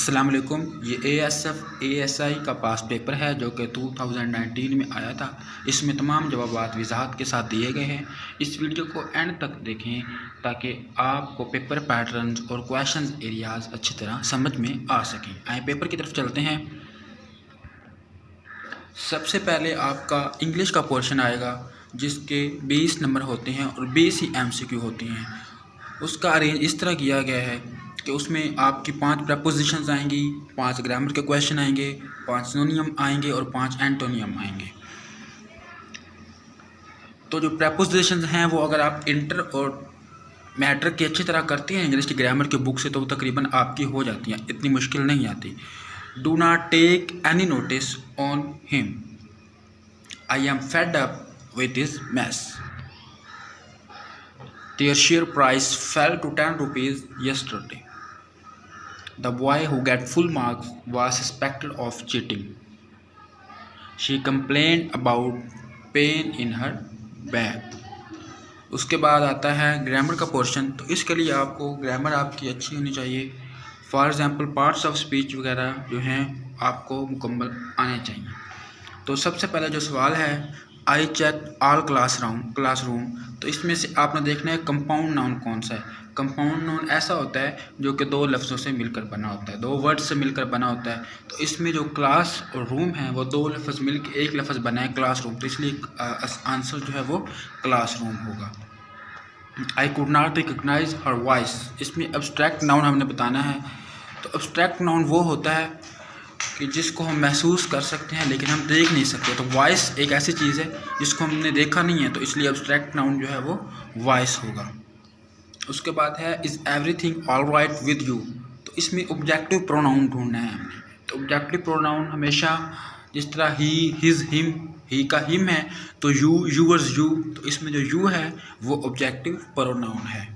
अस्सलाम वालेकुम। ये ASF ASI का पास पेपर है जो कि 2019 में आया था। इसमें तमाम जवाबात वजाहत के साथ दिए गए हैं। इस वीडियो को एंड तक देखें ताकि आपको पेपर पैटर्न्स और क्वेश्चंस एरियाज़ अच्छी तरह समझ में आ सकें। आए पेपर की तरफ चलते हैं। सबसे पहले आपका इंग्लिश का पोर्शन आएगा जिसके 20 नंबर होते हैं और 20 ही MCQ होती हैं। उसका अरेंज इस तरह किया गया है कि उसमें आपकी 5 प्रपोजिशंस आएंगी, 5 ग्रामर के क्वेश्चन आएंगे, 5 सिनोनियम आएंगे और 5 एंटोनियम आएंगे। तो जो प्रपोजिशंस हैं वो अगर आप इंटर और मैट्रिक की अच्छी तरह करते हैं इंग्लिश की ग्रामर की बुक से तो तकरीबन आपकी हो जाती हैं, इतनी मुश्किल नहीं आती। Do not take any notice on him, I am fed up with his mess, their share price fell to 10 rupees yesterday. The boy who got full marks was suspected of cheating. She complained about pain in her back. उसके बाद आता है grammar का portion. तो इसके लिए आपको grammar आपकी अच्छी होनी चाहिए। For example parts of speech वगैरह जो हैं आपको मुकम्मल आने चाहिए। तो सबसे पहला जो सवाल है, आई चेक ऑल क्लासरूम। तो इसमें से आपने देखना है कंपाउंड नाउन कौन सा है। कंपाउंड नाउन ऐसा होता है जो कि 2 लफ्ज़ों से मिलकर बना होता है, 2 वर्ड से मिलकर बना होता है। तो इसमें जो क्लास और रूम है वो 2 लफ्ज़ मिलकर एक लफ्ज़ बना है क्लासरूम, तो इसलिए आंसर जो है वो क्लासरूम होगा। I could not recognise her voice, इसमें एब्स्ट्रैक्ट नाउन हमने बताना है। तो एब्स्ट्रैक्ट नाउन वो होता है कि जिसको हम महसूस कर सकते हैं लेकिन हम देख नहीं सकते। तो वॉइस एक ऐसी चीज़ है जिसको हमने देखा नहीं है, तो इसलिए एब्स्ट्रैक्ट नाउन जो है वो वॉइस होगा। उसके बाद है is everything all right with you. तो इसमें ऑब्जेक्टिव प्रोनाउन ढूंढना है हमने। तो ऑब्जेक्टिव प्रोनाउन हमेशा जिस तरह ही, हिज, हिम, ही का हिम है तो यू, यूअर्स यू, तो इसमें जो यू है वो ऑब्जेक्टिव प्रोनाउन है।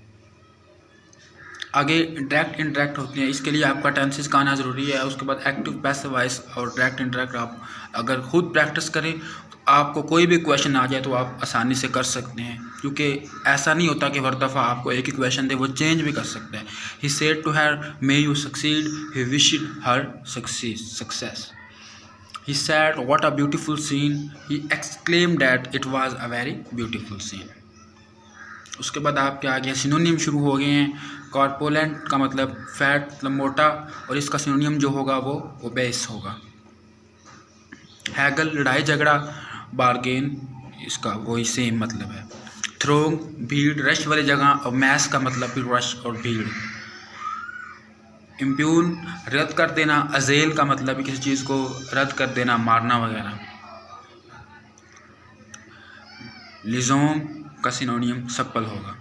आगे डायरेक्ट इंटरेक्ट होती हैं, इसके लिए आपका टेंसेस का आना ज़रूरी है। उसके बाद एक्टिव पैसिव वॉइस और डायरेक्ट इंटरेक्ट आप अगर खुद प्रैक्टिस करें तो आपको कोई भी क्वेश्चन आ जाए तो आप आसानी से कर सकते हैं, क्योंकि ऐसा नहीं होता कि हर दफ़ा आपको एक ही क्वेश्चन दे, वो चेंज भी कर सकते हैं। He said to her may you succeed, he wished her success. He said what a beautiful scene, he exclaimed that it was a very beautiful scene. उसके बाद आपके आगे सिनोनियम शुरू हो गए हैं। कॉर्पोलेंट का मतलब फैट, मतलब मोटा, और इसका सिनोनियम जो होगा वो ओबेस होगा। हैगल लड़ाई झगड़ा, बार्गेन इसका वही सेम मतलब है। थ्रोंग भीड़, रश वाली जगह, और मैस का मतलब भी रश और भीड़। इम्प्यून रद्द कर देना, अजेल का मतलब भी किसी चीज़ को रद्द कर देना, मारना वगैरह। लिजोम का सिनोनियम सप्पल होगा।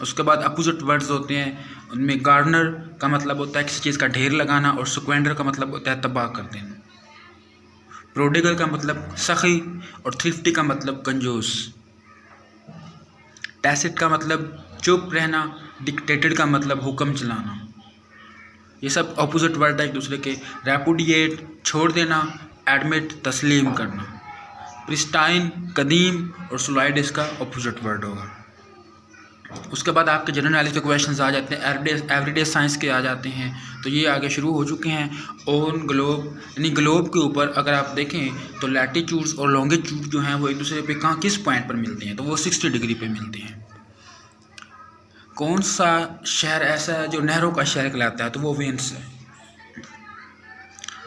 उसके बाद अपोजिट वर्ड्स होते हैं, उनमें गार्डनर का मतलब होता है किसी चीज़ का ढेर लगाना और स्क्वेंडर का मतलब होता है तबाह कर देना। प्रोडिगल का मतलब सखी और थ्रिफ्टी का मतलब कंजूस। टैसिट का मतलब चुप रहना, डिक्टेटेड का मतलब हुक्म चलाना। ये सब अपोजिट वर्ड है एक दूसरे के। रेपुडिएट छोड़ देना, एडमिट तस्लीम करना। प्रिस्टाइन कदीम और सुलाइड इसका अपोजिट वर्ड होगा। उसके बाद आपके जनरल नॉलेज के क्वेश्चंस आ जाते हैं, एवरीडे साइंस के आ जाते हैं। तो ये आगे शुरू हो चुके हैं। ऑन ग्लोब, यानी ग्लोब के ऊपर अगर आप देखें तो लैटीट्यूड्स और लॉन्गिट्यूड जो हैं वो एक दूसरे पे कहाँ किस पॉइंट पर मिलते हैं, तो वो 60 डिग्री पे मिलते हैं। कौन सा शहर ऐसा है जो नहरों का शहर कहलाता है, तो वो वेनिस है।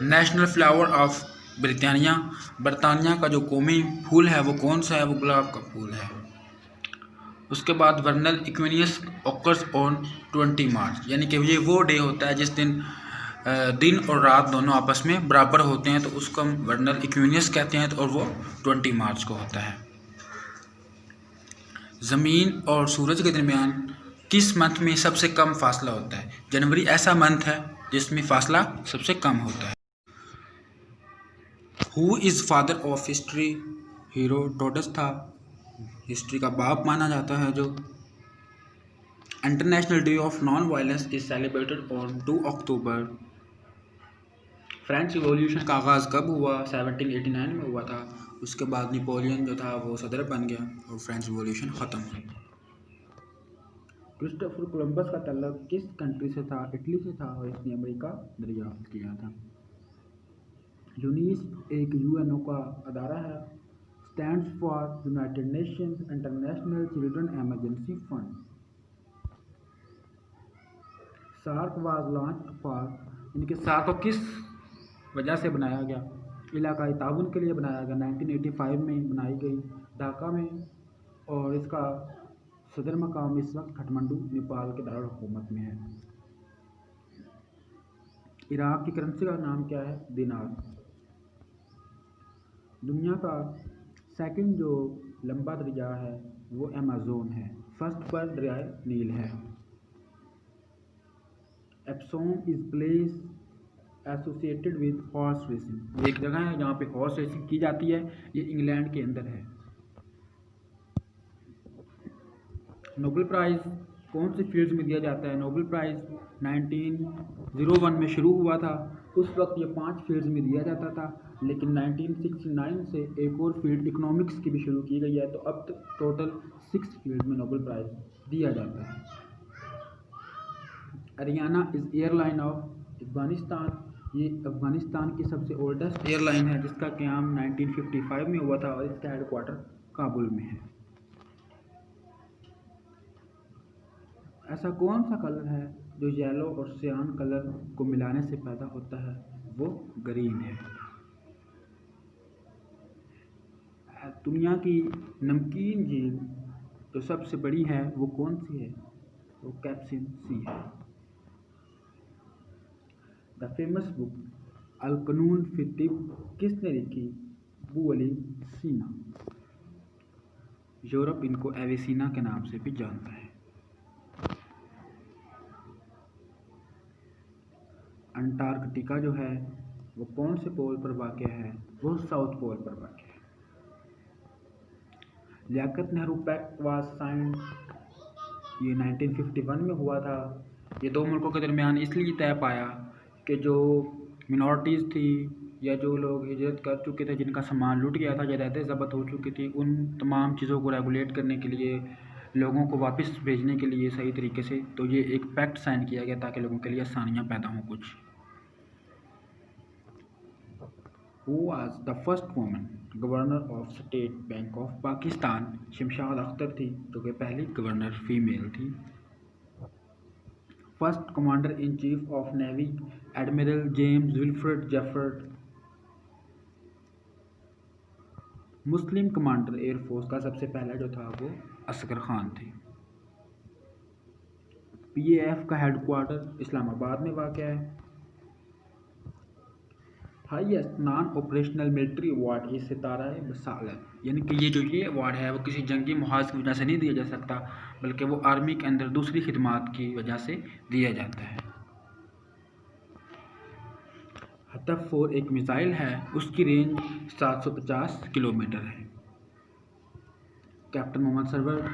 नेशनल फ्लावर ऑफ ब्रिटानिया, बरतानिया का जो कौमी फूल है वो कौन सा है, वो गुलाब का फूल है। उसके बाद वर्नल इक्वेनियस ऑकर्स ऑन 20 मार्च, यानी कि ये वो डे होता है जिस दिन दिन और रात दोनों आपस में बराबर होते हैं, तो उसको हम वर्नल इक्वेनियस कहते हैं, और वो 20 मार्च को होता है। ज़मीन और सूरज के दरमियान किस मंथ में सबसे कम फासला होता है? जनवरी ऐसा मंथ है जिसमें फासला सबसे कम होता है। Who is father of history? Herodotus था, हिस्ट्री का बाप माना जाता है। जो international day of non violence is celebrated on 2 October. French revolution का आगाज़ कब हुआ? 1789 में हुआ था। उसके बाद नेपोलियन जो था वो सदर बन गया और फ्रेंच रिवॉल्यूशन ख़त्म हुई। क्रिस्टोफर कोलंबस का तल्लुक किस कंट्री से था? इटली से था और इसने अमेरिका दरियाफ्त किया था। यूनिस एक यूएनओ का अदारा है। Stands for United Nations International Children Emergency Fund. SAARC was launched for, इनके सार्क को किस वजह से बनाया गया? इलाकाई ताउन के लिए बनाया गया। 1985 में बनाई गई ढाका में, और इसका सदर मकाम इस वक्त काठमांडू नेपाल के दारुल हुकूमत में है। इराक की करेंसी का नाम क्या है? दिनार। दुनिया का सेकंड जो लंबा दरिया है वो अमेज़न है। फर्स्ट पर दरियाए नील है। Epsom is place associated with horse racing. एक जगह है जहाँ पे हॉर्स रेसिंग की जाती है, ये इंग्लैंड के अंदर है। नोबेल प्राइज़ कौन सी फील्ड में दिया जाता है? नोबेल प्राइज़ 1901 में शुरू हुआ था। उस वक्त ये 5 फील्ड्स में दिया जाता था, लेकिन 1969 से एक और फील्ड इकोनॉमिक्स की भी शुरू की गई है, तो अब तक टोटल 6 फील्ड में नोबेल प्राइज़ दिया जाता है। Ariana is airline of Afghanistan. ये अफगानिस्तान की सबसे ओल्डेस्ट एयरलाइन है, जिसका क़याम 1955 में हुआ था और इसका हेडक्वार्टर काबुल में है। ऐसा कौन सा कलर है जो येलो और सियान कलर को मिलाने से पैदा होता है? वो ग्रीन है। दुनिया की नमकीन झील जो सबसे बड़ी है वो कौन सी है? वो कैप्सिन सी है। द फेमस बुक अल कानून फी तिब किसने लिखी? अबू अली सीना। यूरोप इनको एविसीना के नाम से भी जानता है। अंटार्कटिका जो है वो कौन से पोल पर वाक़ है? वो साउथ पोल पर वाक़ है। Liaquat Nehru pact was signed, ये 1951 में हुआ था। ये दो मुल्कों के दरमियान इसलिए तय पाया कि जो मिनॉरिटीज़ थी या जो लोग हिजरत कर चुके थे, जिनका सामान लूट गया था, जायदादें ज़ब्त हो चुकी थी, उन तमाम चीज़ों को रेगुलेट करने के लिए, लोगों को वापस भेजने के लिए सही तरीके से, तो ये एक पैक्ट साइन किया गया ताकि लोगों के लिए आसानियाँ पैदा हों कुछ। Who was the first woman governor of State Bank of Pakistan? Shamshad Akhtar थी, जो कि पहली गवर्नर फीमेल थी। First commander in chief of navy admiral James Wilfred Jefford. Muslim commander air force का सबसे पहला जो था वो असगर खान थे। PAF का हेडक्वार्टर इस्लामाबाद में वाक़या है। Highest non operational military award ये सितारा बसालत, यानी कि ये अवार्ड है वो किसी जंगी मुहाज की वजह से नहीं दिया जा सकता, बल्कि वो आर्मी के अंदर दूसरी खिदमात की वजह से दिया जाता है। हतफ 4 एक मिसाइल है, उसकी रेंज 750 किलोमीटर है। कैप्टन मोहम्मद सरवर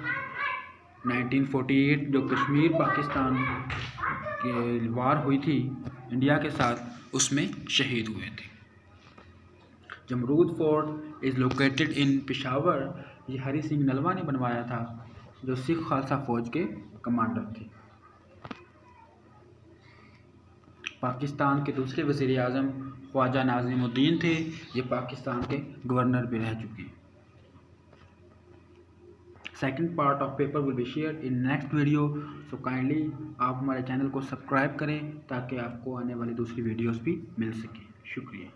1948 जो कश्मीर पाकिस्तान के वार हुई थी इंडिया के साथ, उसमें शहीद हुए थे। Jamrud fort is located in Peshawar, ये हरी सिंह नलवा ने बनवाया था, जो सिख खालसा फौज के कमांडर थे। पाकिस्तान के दूसरे वज़ीर आज़म ख्वाजा नाज़िमुद्दीन थे, ये पाकिस्तान के गवर्नर भी रह चुके हैं। Second part of paper will be shared in next video, so kindly आप हमारे चैनल को सब्सक्राइब करें ताकि आपको आने वाली दूसरी वीडियोस भी मिल सके। शुक्रिया।